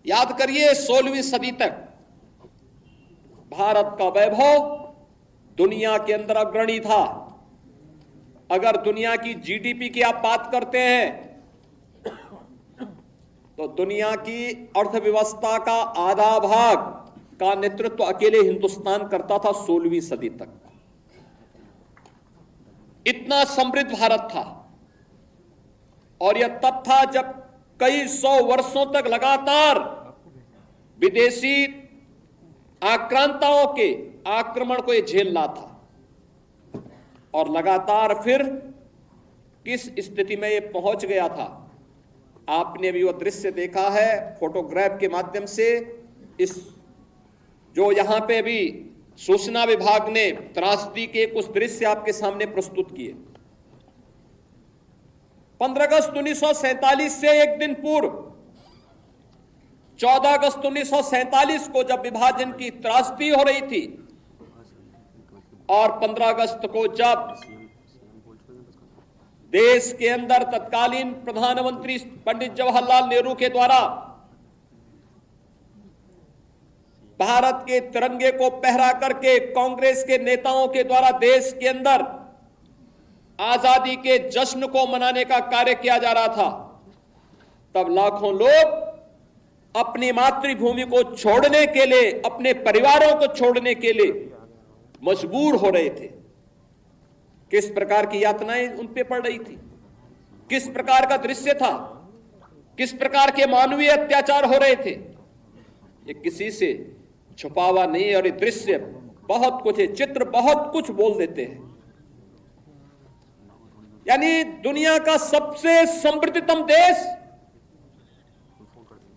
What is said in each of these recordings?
याद करिए 16वीं सदी तक भारत का वैभव दुनिया के अंदर अग्रणी था। अगर दुनिया की जीडीपी की आप बात करते हैं तो दुनिया की अर्थव्यवस्था का आधा भाग का नेतृत्व अकेले हिंदुस्तान करता था 16वीं सदी तक। इतना समृद्ध भारत था। और यह तब था जब कई सौ वर्षों तक लगातार विदेशी आक्रांताओं के आक्रमण को यह झेल रहा था। और लगातार फिर किस स्थिति में यह पहुंच गया था, आपने भी वह दृश्य देखा है फोटोग्राफ के माध्यम से। इस जो यहां पे भी सूचना विभाग ने त्रासदी के कुछ दृश्य आपके सामने प्रस्तुत किए। 15 अगस्त 1947 से एक दिन पूर्व 14 अगस्त 1947 को जब विभाजन की त्रासदी हो रही थी और 15 अगस्त को जब देश के अंदर तत्कालीन प्रधानमंत्री पंडित जवाहरलाल नेहरू के द्वारा भारत के तिरंगे को पहरा करके कांग्रेस के नेताओं के द्वारा देश के अंदर आजादी के जश्न को मनाने का कार्य किया जा रहा था, तब लाखों लोग अपनी मातृभूमि को छोड़ने के लिए, अपने परिवारों को छोड़ने के लिए मजबूर हो रहे थे। किस प्रकार की यातनाएं उन पे पड़ रही थी, किस प्रकार का दृश्य था, किस प्रकार के मानवीय अत्याचार हो रहे थे, ये किसी से छुपा हुआ नहीं। और ये दृश्य बहुत कुछ है, चित्र बहुत कुछ बोल देते हैं। यानी दुनिया का सबसे समृद्धतम देश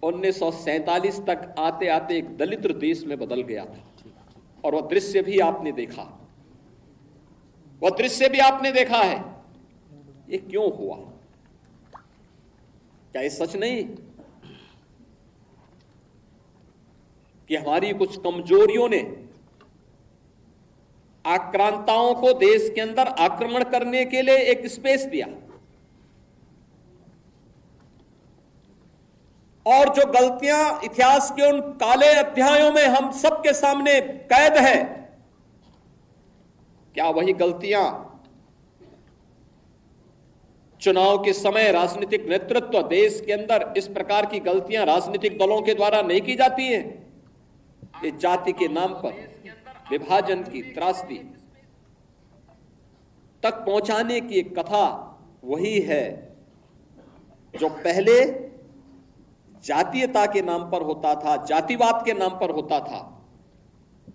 1947 तक आते आते एक दलित देश में बदल गया था। और वह दृश्य भी आपने देखा, वह दृश्य भी आपने देखा है। ये क्यों हुआ? क्या ये सच नहीं कि हमारी कुछ कमजोरियों ने आक्रांताओं को देश के अंदर आक्रमण करने के लिए एक स्पेस दिया? और जो गलतियां इतिहास के उन काले अध्यायों में हम सबके सामने कैद है, क्या वही गलतियां चुनाव के समय राजनीतिक नेतृत्व देश के अंदर इस प्रकार की गलतियां राजनीतिक दलों के द्वारा नहीं की जाती है? ये जाति के नाम पर विभाजन की त्रासदी तक पहुंचाने की एक कथा वही है जो पहले जातीयता के नाम पर होता था, जातिवाद के नाम पर होता था।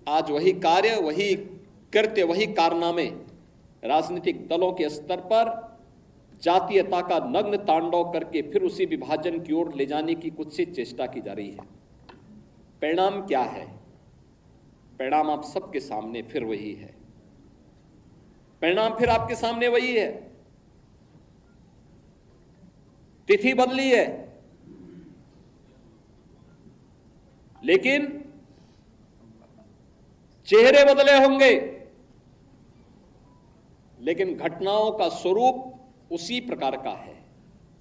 आज वही कार्य, वही कृत्य, वही कारनामे राजनीतिक दलों के स्तर पर जातीयता का नग्न तांडव करके फिर उसी विभाजन की ओर ले जाने की कुछ सी चेष्टा की जा रही है। परिणाम क्या है? परिणाम आप सबके सामने फिर वही है। परिणाम फिर आपके सामने वही है। तिथि बदली है, लेकिन चेहरे बदले होंगे, लेकिन घटनाओं का स्वरूप उसी प्रकार का है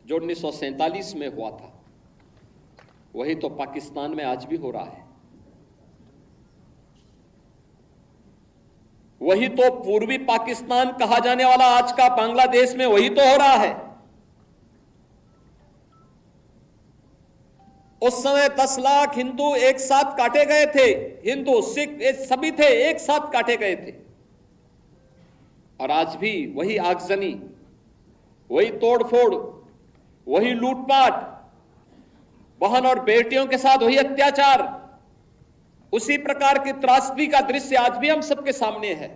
जो 1947 में हुआ था। वही तो पाकिस्तान में आज भी हो रहा है। वही तो पूर्वी पाकिस्तान कहा जाने वाला आज का बांग्लादेश में वही तो हो रहा है। उस समय 10 लाख हिंदू एक साथ काटे गए थे, हिंदू सिख सभी थे, एक साथ काटे गए थे। और आज भी वही आगजनी, वही तोड़फोड़, वही लूटपाट, बहन और बेटियों के साथ वही अत्याचार, उसी प्रकार की त्रासदी का दृश्य आज भी हम सबके सामने है।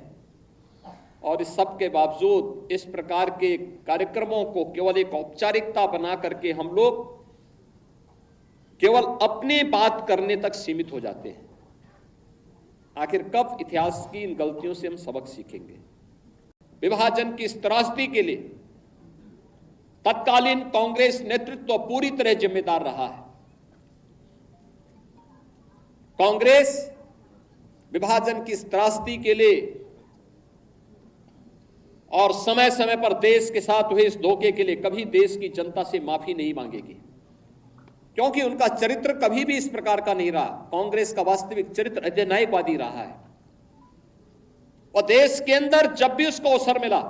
और इस सब के बावजूद इस प्रकार के कार्यक्रमों को केवल एक औपचारिकता बना करके हम लोग केवल अपनी बात करने तक सीमित हो जाते हैं। आखिर कब इतिहास की इन गलतियों से हम सबक सीखेंगे? विभाजन की इस त्रासदी के लिए तत्कालीन कांग्रेस नेतृत्व पूरी तरह जिम्मेदार रहा है। कांग्रेस विभाजन की इस त्रासदी के लिए और समय समय पर देश के साथ हुए इस धोखे के लिए कभी देश की जनता से माफी नहीं मांगेगी। क्योंकि उनका चरित्र कभी भी इस प्रकार का नहीं रहा। कांग्रेस का वास्तविक चरित्र अधिनायकवादी रहा है और देश के अंदर जब भी उसको अवसर मिला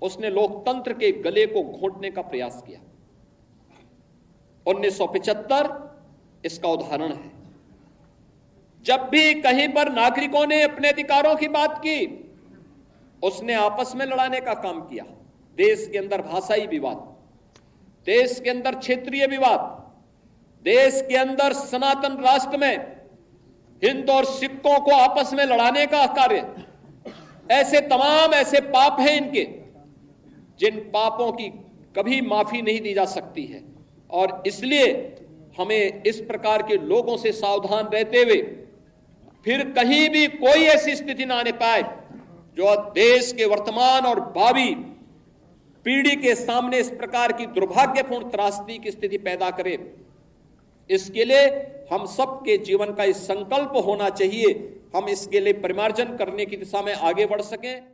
उसने लोकतंत्र के गले को घोंटने का प्रयास किया। 1975 इसका उदाहरण है। जब भी कहीं पर नागरिकों ने अपने अधिकारों की बात की उसने आपस में लड़ाने का काम किया। देश के अंदर भाषाई विवाद, देश के अंदर क्षेत्रीय विवाद, देश के अंदर सनातन राष्ट्र में हिंदू और सिखों को आपस में लड़ाने का कार्य, ऐसे तमाम ऐसे पाप हैं इनके जिन पापों की कभी माफी नहीं दी जा सकती है। और इसलिए हमें इस प्रकार के लोगों से सावधान रहते हुए फिर कहीं भी कोई ऐसी स्थिति ना आने पाए जो देश के वर्तमान और भावी पीढ़ी के सामने इस प्रकार की दुर्भाग्यपूर्ण त्रासदी की स्थिति पैदा करे। इसके लिए हम सबके जीवन का इस संकल्प होना चाहिए, हम इसके लिए परिमार्जन करने की दिशा में आगे बढ़ सकें।